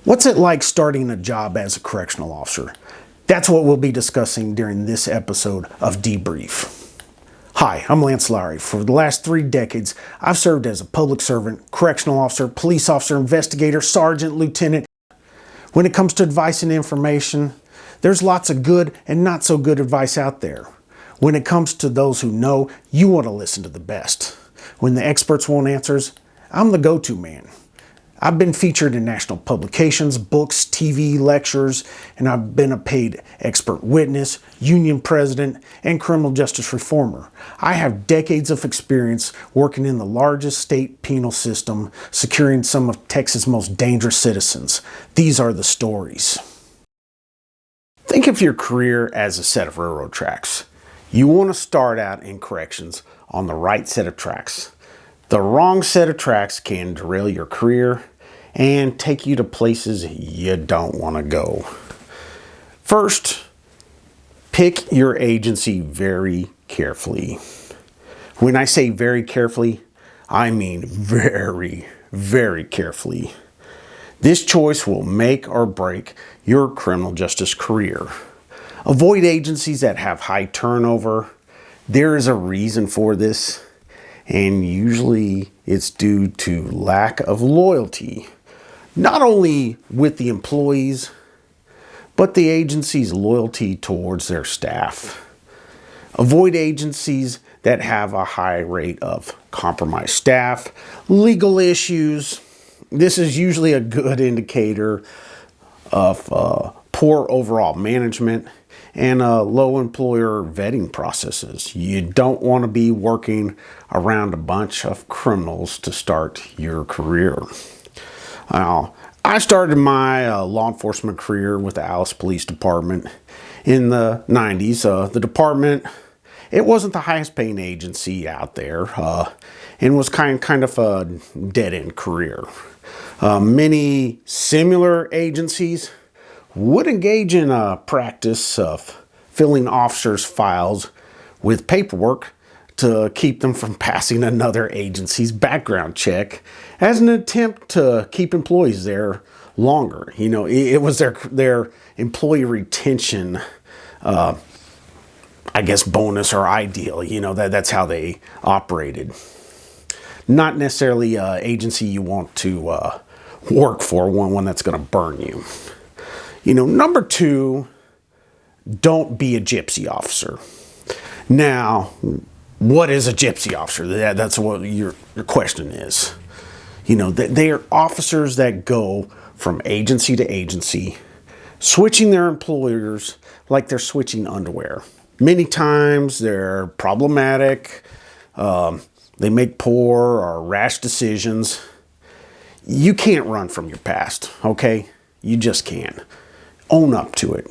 What's it like starting a job as a correctional officer? That's what we'll be discussing during this episode of Debrief. Hi, I'm Lance Lowry. For the last 3 decades, I've served as a public servant, correctional officer, police officer, investigator, sergeant, lieutenant. When it comes to advice and information, there's lots of good and not so good advice out there. When it comes to those who know, you want to listen to the best. When the experts want answers, I'm the go-to man. I've been featured in national publications, books, TV, lectures, and I've been a paid expert witness, union president, and criminal justice reformer. I have decades of experience working in the largest state penal system, securing some of Texas' most dangerous citizens. These are the stories. Think of your career as a set of railroad tracks. You want to start out in corrections on the right set of tracks. The wrong set of tracks can derail your career and take you to places you don't want to go. First, pick your agency very carefully. When I say very carefully, I mean very, very carefully. This choice will make or break your criminal justice career. Avoid agencies that have high turnover. There is a reason for this, and usually it's due to lack of loyalty, not only with the employees, but the agency's loyalty towards their staff. Avoid agencies that have a high rate of compromised staff, legal issues. This is usually a good indicator of poor overall management and low employer vetting processes. You don't want to be working around a bunch of criminals to start your career. Now, I started my law enforcement career with the Alice Police Department in the 90s. The department, it wasn't the highest paying agency out there and was kind of a dead-end career. Many similar agencies would engage in a practice of filling officers' files with paperwork to keep them from passing another agency's background check as an attempt to keep employees there longer. You know, it was their employee retention, I guess, bonus or ideal. You know, that's how they operated. Not necessarily an agency you want to work for, one that's going to burn you. You know, number 2, don't be a gypsy officer. Now, what is a gypsy officer? That's what your question is. You know, they are officers that go from agency to agency, switching their employers like they're switching underwear. Many times they're problematic. They make poor or rash decisions. You can't run from your past, okay? You just can't. Own up to it.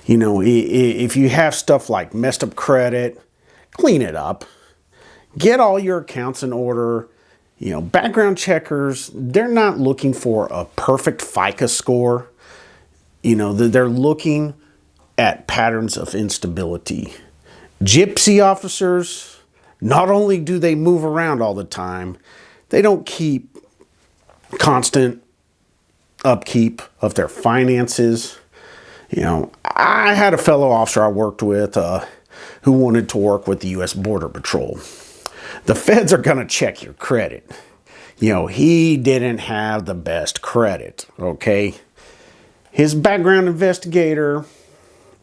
You know, if you have stuff like messed up credit, clean it up. Get all your accounts in order. You know, background checkers, they're not looking for a perfect FICO score. You know, they're looking at patterns of instability. Gypsy officers, not only do they move around all the time, they don't keep constant upkeep of their finances. You know, I had a fellow officer I worked with who wanted to work with the U.S. Border Patrol. The feds are going to check your credit. You know, he didn't have the best credit, okay? His background investigator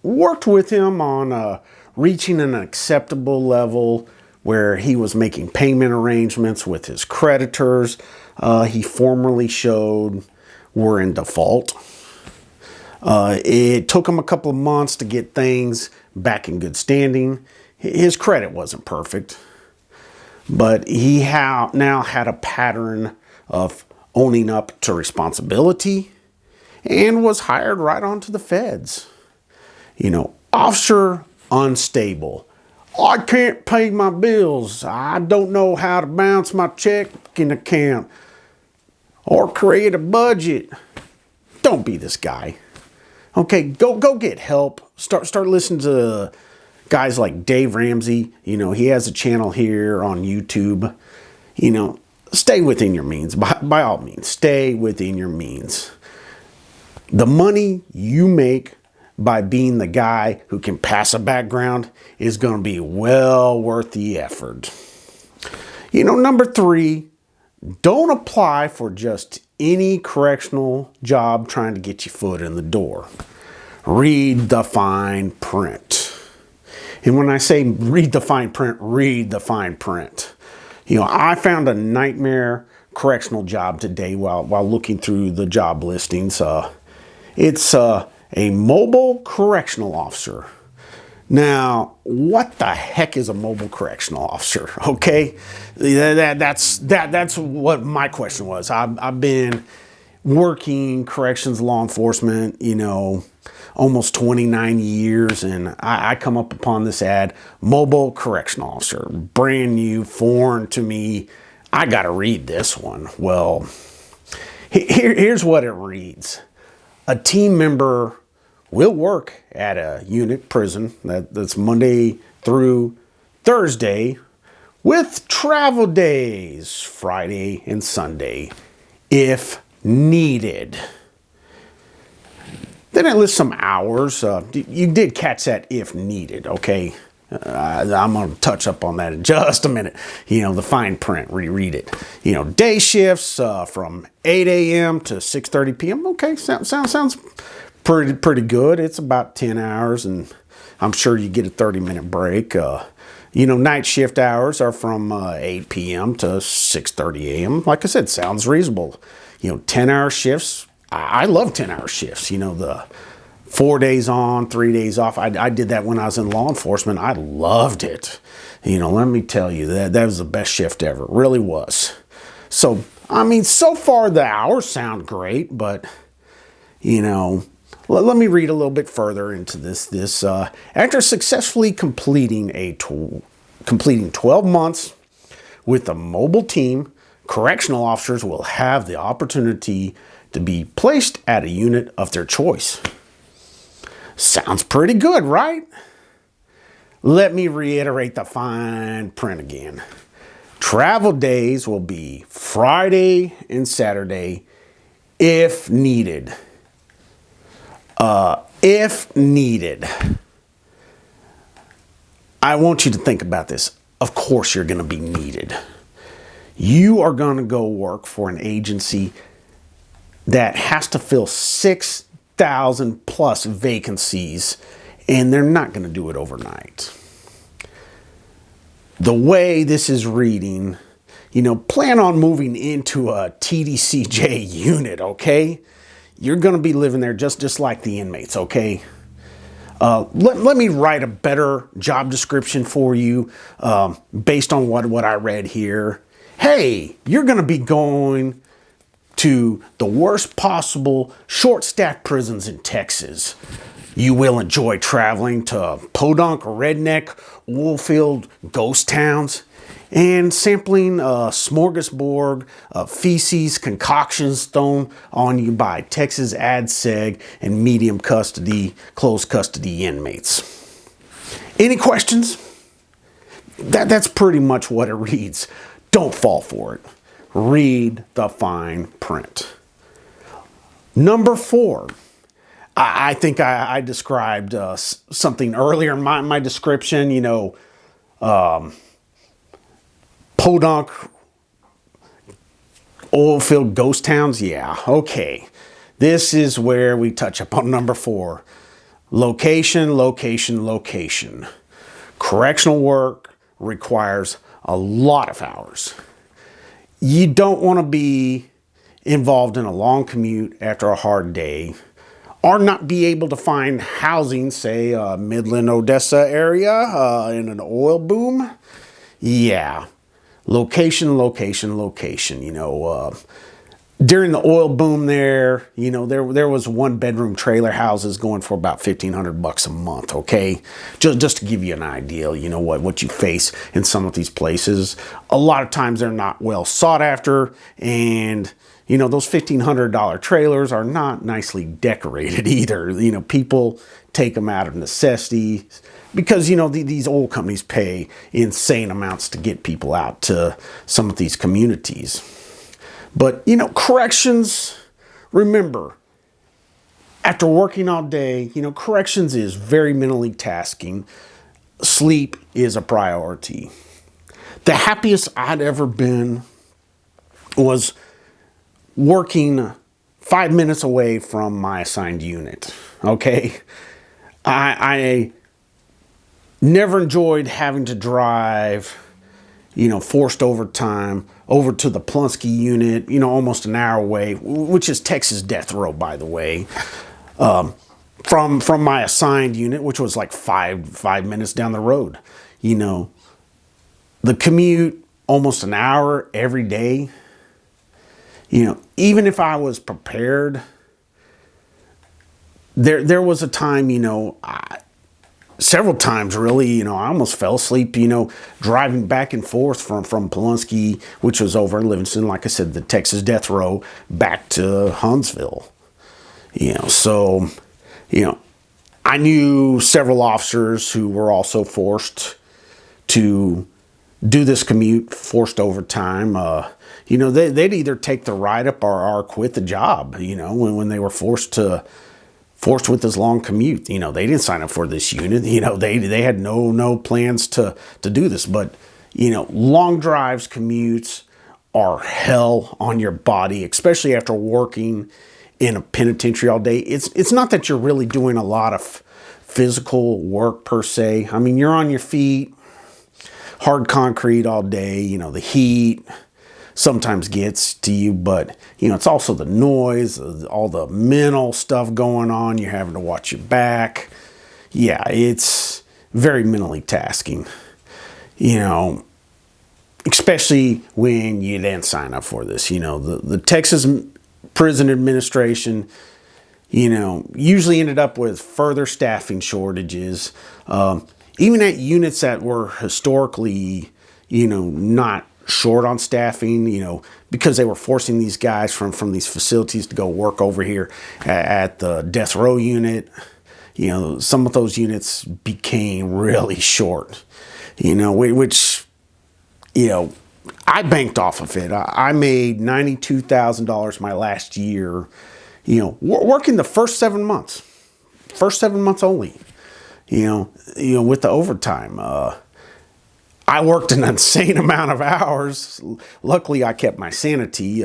worked with him on reaching an acceptable level where he was making payment arrangements with his creditors. He formerly showed were in default. It took him a couple of months to get things back in good standing. His credit wasn't perfect, but he now had a pattern of owning up to responsibility and was hired right onto the feds. You know, officer unstable. I can't pay my bills. I don't know how to balance my checking account or create a budget. Don't be this guy. Okay, go get help. Start listening to guys like Dave Ramsey. You know, he has a channel here on YouTube. You know, stay within your means. By all means, stay within your means. The money you make by being the guy who can pass a background is going to be well worth the effort. Number 3, don't apply for just any correctional job trying to get your foot in the door. Read the fine print. And when I say read the fine print, read the fine print. I found a nightmare correctional job today while looking through the job listings. It's a mobile correctional officer. Now, what the heck is a mobile correctional officer? Okay, that's what my question was. I've been working corrections law enforcement, almost 29 years, and I come up upon this ad, mobile correctional officer, brand new, foreign to me. I got to read this one. Well, here's what it reads. A team member will work at a unit prison that's Monday through Thursday with travel days, Friday and Sunday, if needed. Then it lists some hours. You did catch that if needed, okay? I'm going to touch up on that in just a minute. The fine print, reread it. Day shifts from 8 a.m. to 6:30 p.m. Okay, sounds pretty good. It's about 10 hours, and I'm sure you get a 30-minute break. Night shift hours are from 8 p.m. to 6:30 a.m. Like I said, sounds reasonable. 10-hour shifts. I love 10-hour shifts. The 4 days on, 3 days off. I did that when I was in law enforcement. I loved it. Let me tell you, that was the best shift ever. It really was. So, so far the hours sound great, but, let me read a little bit further into this. After successfully completing 12 months with a mobile team, correctional officers will have the opportunity to be placed at a unit of their choice. Sounds pretty good, right? Let me reiterate the fine print again. Travel days will be Friday and Saturday if needed. If needed. I want you to think about this. Of course you're going to be needed. You are going to go work for an agency that has to fill 6,000 plus vacancies, and they're not going to do it overnight. The way this is reading, plan on moving into a TDCJ unit, okay? You're going to be living there just like the inmates, okay? Let me write a better job description for you based on what I read here. Hey, you're going to be going to the worst possible short-staffed prisons in Texas. You will enjoy traveling to podunk, redneck, oil-filled ghost towns and sampling a smorgasbord of feces concoctions thrown on you by Texas ADSEG and medium custody, closed custody inmates. Any questions? That's pretty much what it reads. Don't fall for it. Read the fine print. Number 4. I think I described something earlier in my description, podunk, oil-filled ghost towns. Yeah, okay. This is where we touch upon number 4. Location, location, location. Correctional work requires a lot of hours. You don't want to be involved in a long commute after a hard day, or not be able to find housing, say, Midland, Odessa area in an oil boom. Yeah, location, location, location. During the oil boom there, there was 1-bedroom trailer houses going for about $1,500 a month, okay? Just to give you an idea, what you face in some of these places. A lot of times they're not well sought after, and those $1,500 trailers are not nicely decorated either. People take them out of necessity because, these oil companies pay insane amounts to get people out to some of these communities. But, corrections, remember, After working all day, corrections is very mentally tasking. Sleep is a priority. The happiest I'd ever been was working 5 minutes away from my assigned unit. Okay. I never enjoyed having to drive, forced overtime over to the Plunksy unit, almost an hour away, which is Texas death row, by the way, from my assigned unit, which was like five minutes down the road. The commute, almost an hour every day. Even if I was prepared, there was a time, several times really, I almost fell asleep, driving back and forth from Plunksy, which was over in Livingston, like I said, the Texas death row, back to Huntsville. So, I knew several officers who were also forced to do this commute, forced overtime. They'd either take the write-up or quit the job, when they were forced with this long commute. They didn't sign up for this unit. They had no plans to do this. But, long drives, commutes are hell on your body, especially after working in a penitentiary all day. It's not that you're really doing a lot of physical work per se. I mean, you're on your feet, hard concrete all day. The heat sometimes gets to you, but it's also the noise, all the mental stuff going on. You're having to watch your back. Yeah, it's very mentally tasking, especially when you didn't sign up for this. The Texas Prison Administration, usually ended up with further staffing shortages, even at units that were historically, not short on staffing, because they were forcing these guys from these facilities to go work over here at the death row unit. Some of those units became really short, which, I banked off of it. I made $92,000 my last year, working the first 7 months only, with the overtime. I worked an insane amount of hours. Luckily, I kept my sanity,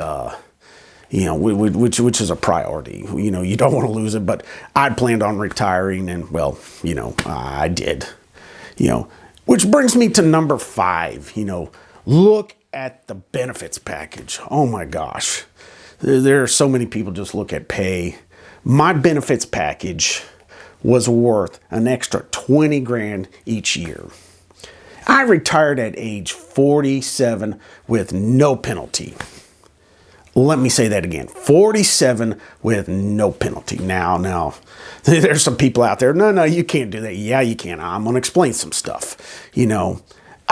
which is a priority. You don't want to lose it, but I'd planned on retiring, and well, I did. Which brings me to number 5. Look at the benefits package. Oh my gosh, there are so many people just look at pay. My benefits package was worth an extra 20 grand each year. I retired at age 47 with no penalty. Let me say that again. 47 with no penalty. Now, there's some people out there, no, you can't do that. Yeah, you can. I'm going to explain some stuff.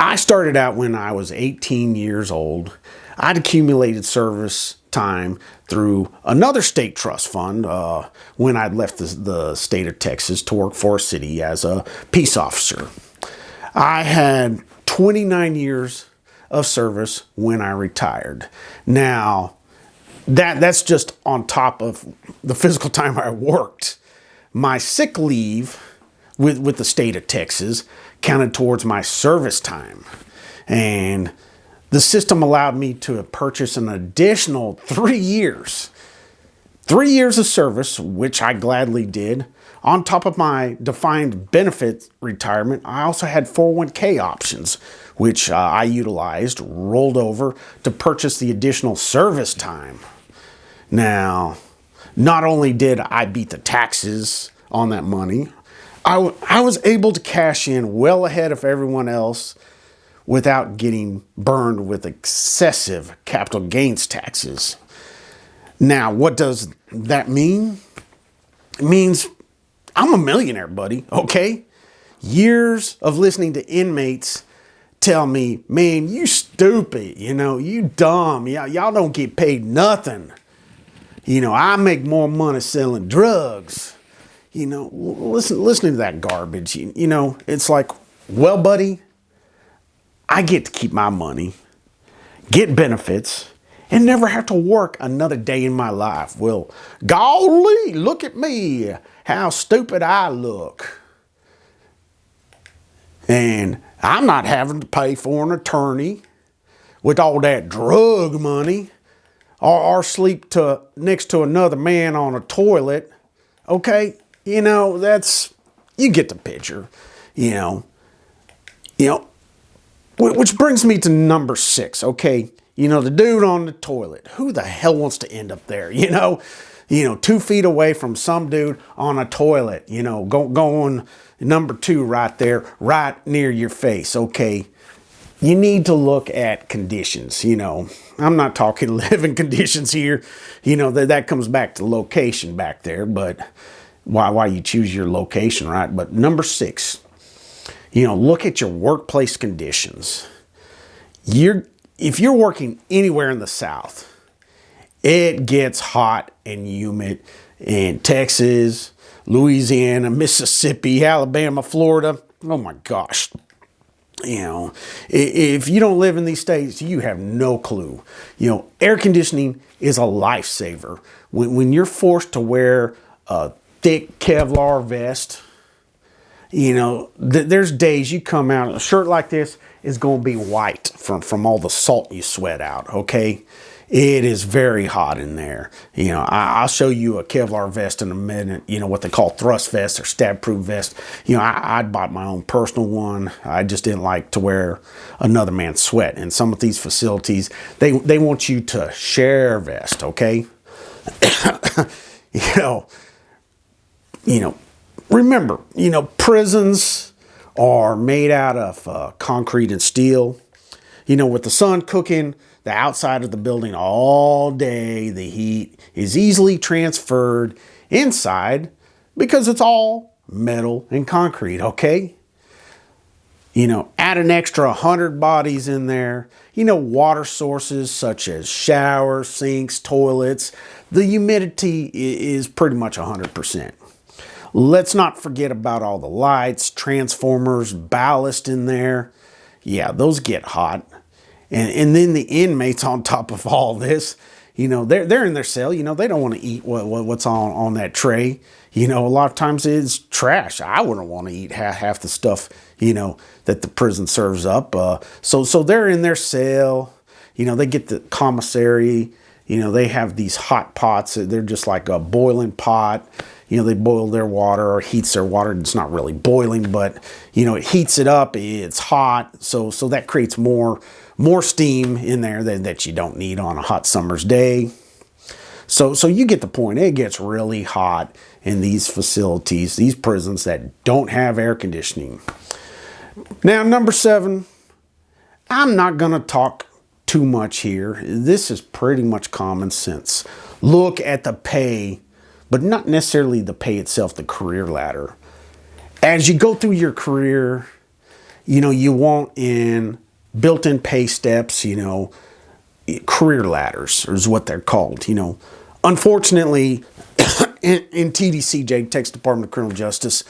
I started out when I was 18 years old. I'd accumulated service time through another state trust fund when I'd left the state of Texas to work for a city as a peace officer. I had 29 years of service when I retired. Now, that's just on top of the physical time I worked. My sick leave with the state of Texas counted towards my service time. And the system allowed me to purchase an additional 3 years. 3 years of service, which I gladly did. On top of my defined benefit retirement, I also had 401k options, which I utilized, rolled over to purchase the additional service time. Now, not only did I beat the taxes on that money, I was able to cash in well ahead of everyone else without getting burned with excessive capital gains taxes. Now, what does that mean? It means I'm a millionaire, buddy, okay? Years of listening to inmates tell me, man, you stupid, you dumb, y'all don't get paid nothing. I make more money selling drugs. Listening to that garbage, it's like, well, buddy, I get to keep my money, get benefits, and never have to work another day in my life. Well, golly, look at me, how stupid I look. And I'm not having to pay for an attorney with all that drug money, or sleep next to another man on a toilet. Okay, you get the picture, which brings me to number 6. Okay, the dude on the toilet. Who the hell wants to end up there? 2 feet away from some dude on a toilet, going number 2 right there, right near your face. Okay, you need to look at conditions. I'm not talking living conditions here. That comes back to location back there, but why you choose your location, right? But number 6, look at your workplace conditions. If you're working anywhere in the South, it gets hot and humid in Texas, Louisiana, Mississippi, Alabama, Florida. Oh my gosh. If you don't live in these states, you have no clue. Air conditioning is a lifesaver. When you're forced to wear a thick Kevlar vest, there's days you come out, a shirt like this is going to be white from all the salt you sweat out, okay? It is very hot in there. I'll show you a Kevlar vest in a minute, what they call thrust vest or stab-proof vest. I bought my own personal one. I just didn't like to wear another man's sweat. And some of these facilities, they want you to share vest, okay? Remember, prisons are made out of concrete and steel. With the sun cooking the outside of the building all day, the heat is easily transferred inside because it's all metal and concrete, okay? Add an extra 100 bodies in there. Water sources such as showers, sinks, toilets. The humidity is pretty much 100%. Let's not forget about all the lights, transformers, ballast in there. Yeah, those get hot. And then the inmates on top of all this, they're in their cell. They don't want to eat what's on that tray. A lot of times it's trash. I wouldn't want to eat half the stuff, that the prison serves up. So they're in their cell. They get the commissary. They have these hot pots. They're just like a boiling pot. They boil their water or heats their water. It's not really boiling, but, it heats it up. It's hot. So that creates more steam in there that you don't need on a hot summer's day. So you get the point. It gets really hot in these facilities, these prisons that don't have air conditioning. Now, number 7, I'm not going to talk too much here. This is pretty much common sense. Look at the pay, but not necessarily the pay itself, the career ladder. As you go through your career, you want in built-in pay steps, career ladders is what they're called. Unfortunately, in TDCJ, Texas Department of Criminal Justice,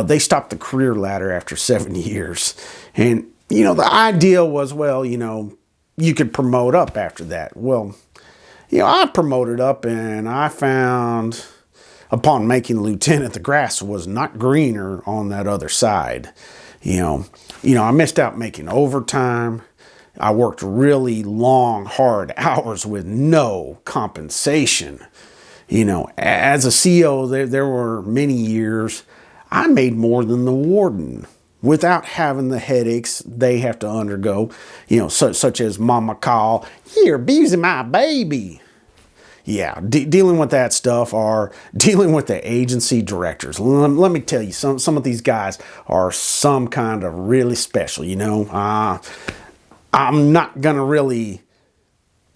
they stopped the career ladder after 7 years. And, the idea was, you could promote up after that. Well, I promoted up and I found, upon making lieutenant, the grass was not greener on that other side. I missed out making overtime. I worked really long, hard hours with no compensation. As a CO, there were many years I made more than the warden without having the headaches they have to undergo, such as mama call, "You're abusing my baby." Yeah, dealing with that stuff, or dealing with the agency directors. Let me tell you, some of these guys are some kind of really special, I'm not going to really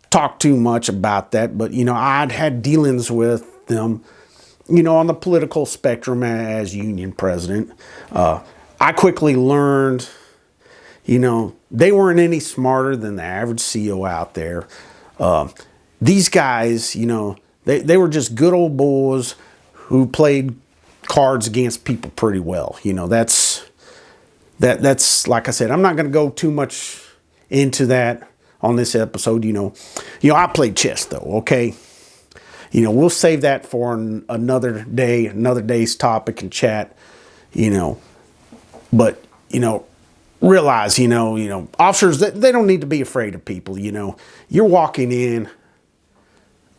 talk too much about that, but, I'd had dealings with them, on the political spectrum as union president. I quickly learned, they weren't any smarter than the average CO out there. These guys, they were just good old boys who played cards against people pretty well. That's like I said, I'm not going to go too much into that on this episode. I played chess though. Okay. We'll save that for another day, another day's topic and chat, but, realize, officers, they don't need to be afraid of people. You're walking in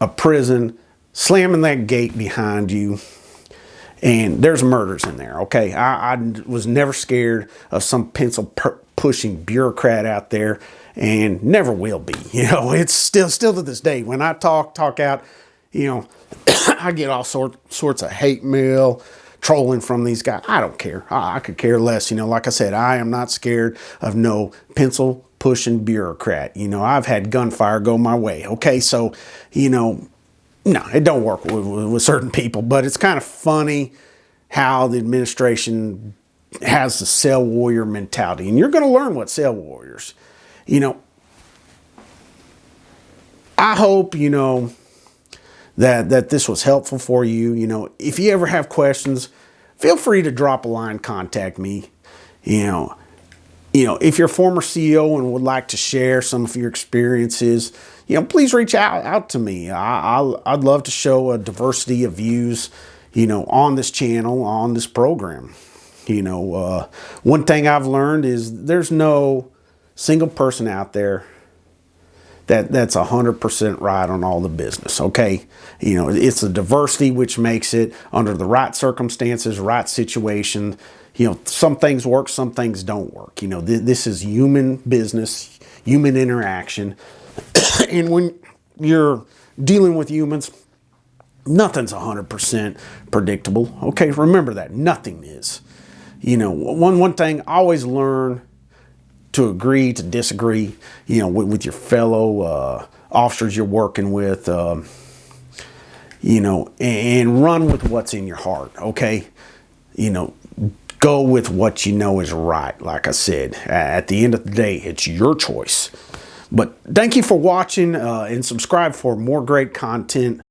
a prison, slamming that gate behind you, and there's murders in there. Okay. I was never scared of some pencil pushing bureaucrat out there, and never will be. It's still to this day, when I talk out, I get all sorts of hate mail, trolling from these guys. I don't care. I could care less. Like I said, I am not scared of no pencil pushing bureaucrat. I've had gunfire go my way. Okay. So, no, it don't work with certain people, but it's kind of funny how the administration has the cell warrior mentality, and you're going to learn what cell warriors, I hope, that this was helpful for you. If you ever have questions, feel free to drop a line, contact me. If you're a former CEO and would like to share some of your experiences, please reach out to me. I'd love to show a diversity of views, on this channel, on this program. One thing I've learned is there's no single person out there that's 100% right on all the business. Okay. It's the diversity which makes it, under the right circumstances, right situation. Some things work, some things don't work. This is human business, human interaction. And when you're dealing with humans, nothing's 100% predictable. Okay. Remember that nothing is, one thing, always learn to agree, to disagree, with your fellow officers you're working with, and run with what's in your heart, okay? Go with what is right. Like I said, at the end of the day, it's your choice. But thank you for watching, and subscribe for more great content.